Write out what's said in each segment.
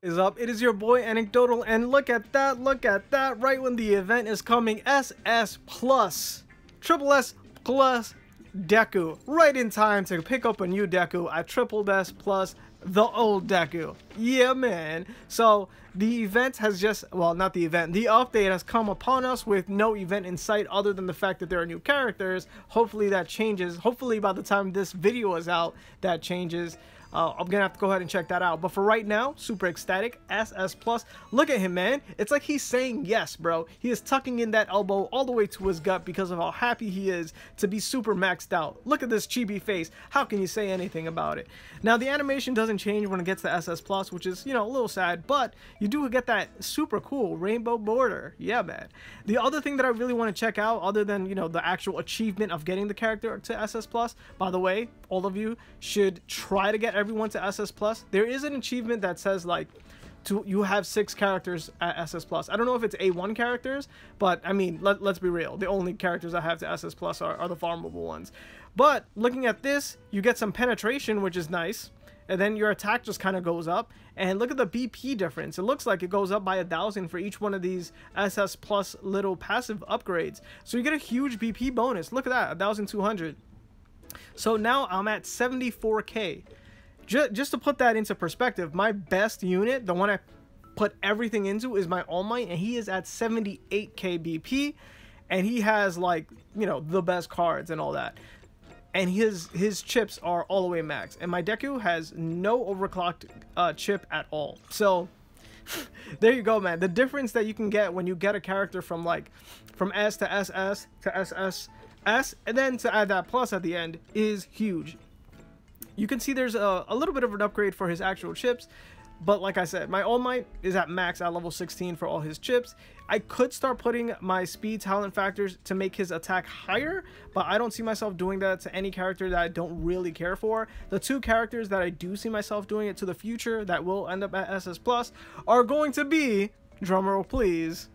Is up? It is your boy Anecdotal, and look at that, right when the event is coming, SS Plus, Triple S Plus Deku, right in time to pick up a new Deku at Triple S Plus, the old Deku. Yeah, man. So the event has just, well, not the event, the update has come upon us with no event in sight other than the fact that there are new characters. Hopefully that changes. Hopefully by the time this video is out, that changes. I'm gonna have to go ahead and check that out. But for right now, super ecstatic. SS Plus. Look at him, man. It's like he's saying yes, bro. He is tucking in that elbow all the way to his gut because of how happy he is to be super maxed out. Look at this chibi face. How can you say anything about it? Now, the animation doesn't change when it gets to SS Plus, which is, you know, a little sad, but you do get that super cool rainbow border. Yeah, man. The other thing that I really want to check out, other than, you know, the actual achievement of getting the character to SS Plus, by the way, all of you should try to get everyone to SS Plus. There is an achievement that says like you have 6 characters at SS Plus. I don't know if it's A1 characters, but I mean, let's be real. The only characters I have to SS Plus are the farmable ones. But looking at this, you get some penetration, which is nice. And then your attack just kind of goes up. And look at the BP difference. It looks like it goes up by 1,000 for each one of these SS Plus little passive upgrades. So you get a huge BP bonus. Look at that, 1,200. So now I'm at 74k. Just to put that into perspective, my best unit, the one I put everything into, is my All Might, and he is at 78k BP, and he has, like, you know, the best cards and all that. And his chips are all the way max, and my Deku has no overclocked chip at all. So there you go, man. The difference that you can get when you get a character from S to SS to SSS, and then to add that plus at the end, is huge. You can see there's a little bit of an upgrade for his actual chips, but like I said, my All Might is at max at level 16 for all his chips. I could start putting my speed talent factors to make his attack higher, but I don't see myself doing that to any character that I don't really care for. The 2 characters that I do see myself doing it to the future that will end up at SS Plus are going to be, drumroll please,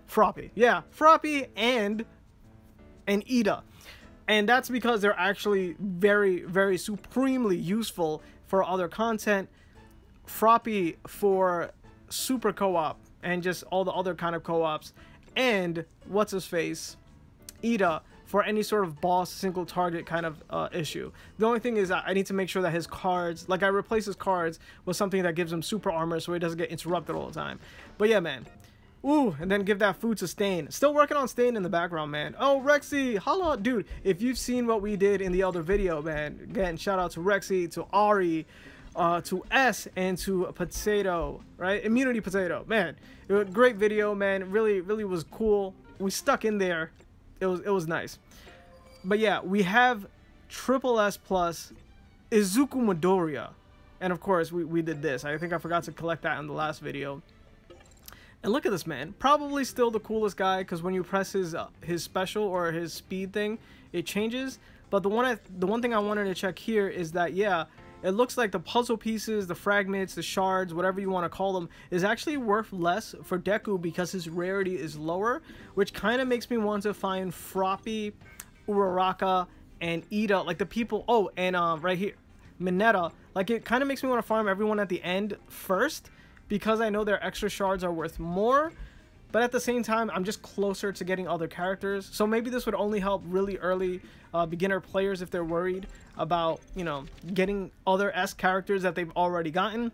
Froppy. Yeah, Froppy and Ida. And that's because they're actually very, very supremely useful for other content. Froppy for super co-op and just all the other kind of co-ops, and what's his face, Ida, for any sort of boss single target kind of issue. The only thing is I need to make sure that his cards, like I replace his cards with something that gives him super armor so he doesn't get interrupted all the time. But yeah, man. Ooh, and then give that food to Stain. Still working on Stain in the background, man. Oh, Rexy, holla, dude. If you've seen what we did in the other video, man, again, shout out to Rexy, to Ari, to S, and to Potato, right? Immunity Potato, man. It was a great video, man. Really, really was cool. We stuck in there. It was nice. But yeah, we have Triple S Plus Izuku Midoriya, and of course we did this. I think I forgot to collect that in the last video. And look at this, man. Probably still the coolest guy, because when you press his special or his speed thing, it changes. But the one thing I wanted to check here is that, yeah, it looks like the puzzle pieces, the fragments, the shards, whatever you want to call them, is actually worth less for Deku because his rarity is lower, which kind of makes me want to find Froppy, Uraraka, and Ida, like the people. Oh, and right here, Mineta. Like, it kind of makes me want to farm everyone at the end first, because I know their extra shards are worth more, but at the same time, I'm just closer to getting other characters. So maybe this would only help really early beginner players if they're worried about, you know, getting other S characters that they've already gotten,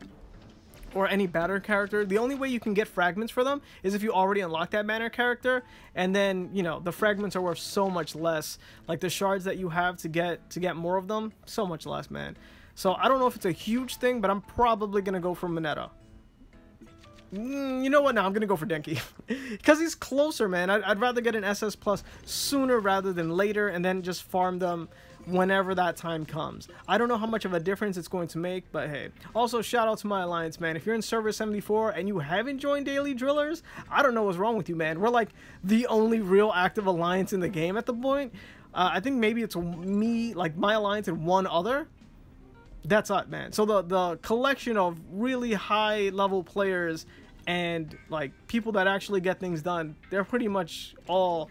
or any banner character. The only way you can get fragments for them is if you already unlock that banner character, and then, you know, the fragments are worth so much less. Like the shards that you have to get more of them, so much less, man. So I don't know if it's a huge thing, but I'm probably gonna go for Mineta. You know what? No, I'm gonna go for Denki because he's closer, man. I'd rather get an SS Plus sooner rather than later, and then just farm them whenever that time comes. I don't know how much of a difference it's going to make, but hey. Also, shout out to my alliance, man. If you're in server 74 and you haven't joined Daily Drillers, I don't know what's wrong with you, man. We're like the only real active alliance in the game at the point. I think maybe it's me, like my alliance, and one other. That's it, man. So the collection of really high level players and like people that actually get things done, they're pretty much all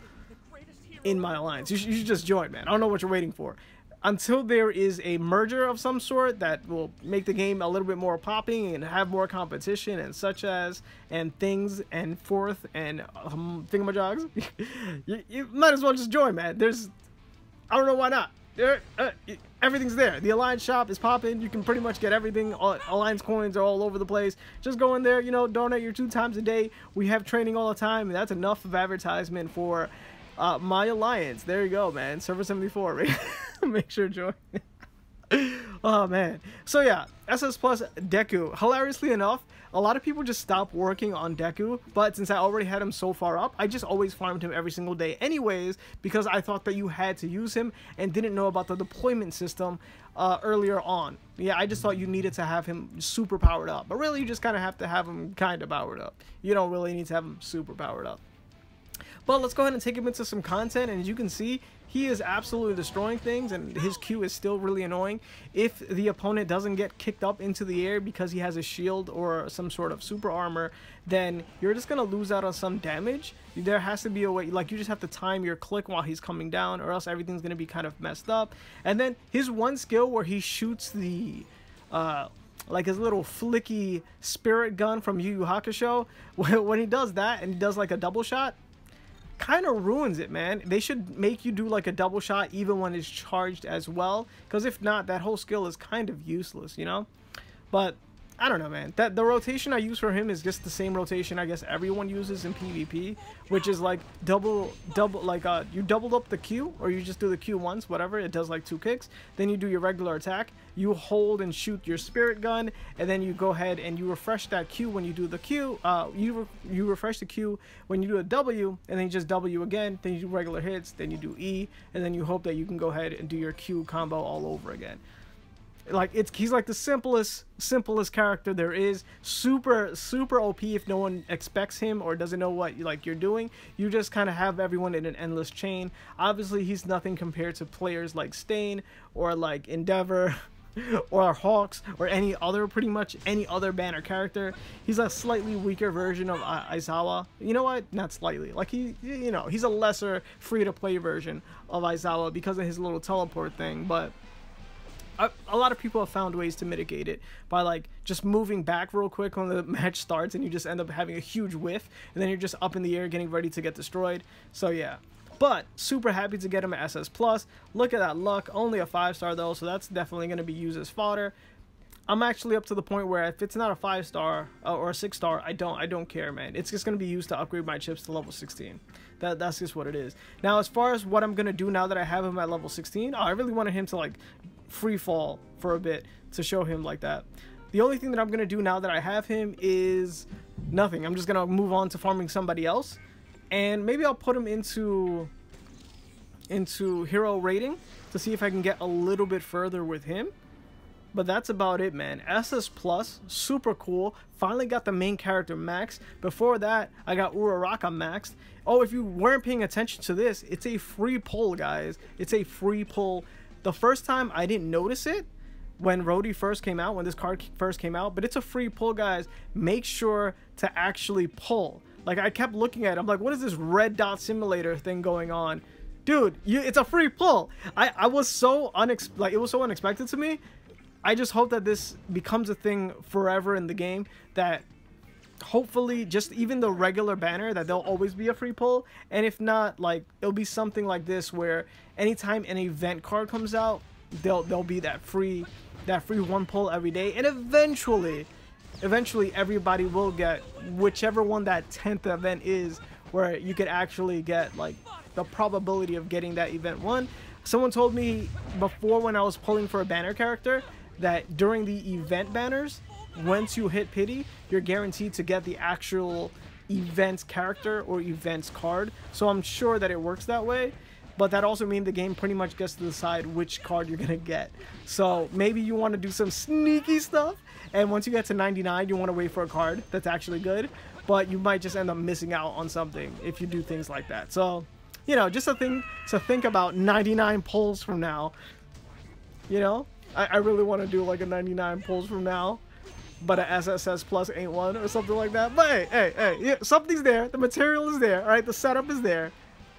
in my alliance. You should just join, man. I don't know what you're waiting for. until there is a merger of some sort that will make the game a little bit more popping and have more competition and such as and things and forth and thingamajogs, you might as well just join, man. I don't know why not. Everything's there. The Alliance shop is popping. You can pretty much get everything. Alliance coins are all over the place. Just go in there, you know, donate your 2 times a day. We have training all the time, and that's enough of advertisement for my Alliance. There you go, man. Server 74, right? Make sure to join. Oh, man. So, yeah, SS Plus Deku. Hilariously enough, a lot of people just stop working on Deku, but since I already had him so far up, I just always farmed him every single day anyways, because I thought that you had to use him and didn't know about the deployment system earlier on. Yeah, I just thought you needed to have him super powered up, but really you just kind of have to have him kind of powered up. You don't really need to have him super powered up. But let's go ahead and take him into some content, and as you can see, he is absolutely destroying things, and his Q is still really annoying. If the opponent doesn't get kicked up into the air because he has a shield or some sort of super armor, then you're just going to lose out on some damage. There has to be a way, like you just have to time your click while he's coming down, or else everything's going to be kind of messed up. And then his one skill where he shoots the like his little flicky spirit gun from Yu Yu Hakusho, when he does that and he does like a double shot, kind of ruins it, man. They should make you do like a double shot even when it's charged as well, because if not, that whole skill is kind of useless, you know. But I don't know, man. The rotation I use for him is just the same rotation I guess everyone uses in PvP, which is like double like you doubled up the Q, or you just do the Q once, whatever. It does like 2 kicks. Then you do your regular attack. You hold and shoot your spirit gun, and then you go ahead and you refresh that Q when you do the Q. You refresh the Q when you do a W, and then you just W again. Then you do regular hits. Then you do E, and then you hope that you can go ahead and do your Q combo all over again. Like he's like the simplest character there is. Super OP if no one expects him or doesn't know what you're doing. You just kind of have everyone in an endless chain. Obviously he's nothing compared to players like Stain or like Endeavor or Hawks or pretty much any other banner character. He's a slightly weaker version of Aizawa. You know what? Not slightly. Like he's a lesser free-to-play version of Aizawa because of his little teleport thing, but a lot of people have found ways to mitigate it by like just moving back real quick when the match starts, and you just end up having a huge whiff, and then you're just up in the air getting ready to get destroyed. So yeah, but super happy to get him at SS Plus. Look at that luck, only a 5-star though, so that's definitely going to be used as fodder. I'm actually up to the point where if it's not a 5-star or a 6-star, I don't care, man. It's just going to be used to upgrade my chips to level 16. That's just what it is. Now, as far as what I'm going to do now that I have him at level 16, I really wanted him to like free fall for a bit to show him like that. The only thing that I'm going to do now that I have him is nothing. I'm just going to move on to farming somebody else, and maybe I'll put him into hero rating to see if I can get a little bit further with him. But that's about it, man. SS Plus, super cool. Finally got the main character maxed. Before that, I got Uraraka maxed. Oh, if you weren't paying attention to this, it's a free pull, guys. It's a free pull. The first time I didn't notice it when Rhodey first came out, when this card first came out, but it's a free pull, guys. Make sure to actually pull. Like, I kept looking at it. I'm like, what is this red dot simulator thing going on? Dude, it's a free pull. I was so it was so unexpected to me. I just hope that this becomes a thing forever in the game, that hopefully just even the regular banner, that there'll always be a free pull, and if not, like it'll be something like this where anytime an event card comes out, there'll be that free 1 pull every day, and eventually everybody will get whichever one that 10th event is, where you could actually get like the probability of getting that event 1. Someone told me before when I was pulling for a banner character that during the event banners, once you hit pity, you're guaranteed to get the actual event character or events card. So I'm sure that it works that way, but that also means the game pretty much gets to decide which card you're gonna get. So maybe you want to do some sneaky stuff, and once you get to 99, you want to wait for a card that's actually good, but you might just end up missing out on something if you do things like that. So, you know, just a thing to think about 99 pulls from now. You know, I really want to do like a 99 pulls from now, but a SSS Plus ain't one or something like that. But hey, yeah, something's there. The material is there, all right? The setup is there.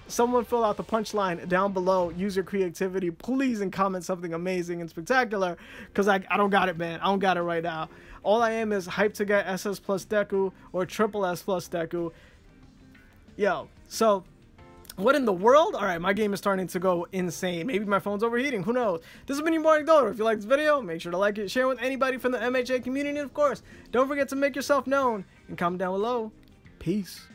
Someone fill out the punchline down below. Use your creativity, please, and comment something amazing and spectacular, because I don't got it, man. I don't got it right now. All I am is hyped to get SS plus Deku or triple S plus Deku. Yo, so what in the world? All right, my game is starting to go insane. Maybe my phone's overheating. Who knows? This has been your Anecdotal. If you like this video, make sure to like it, share it with anybody from the MHA community, and of course, don't forget to make yourself known and comment down below. Peace.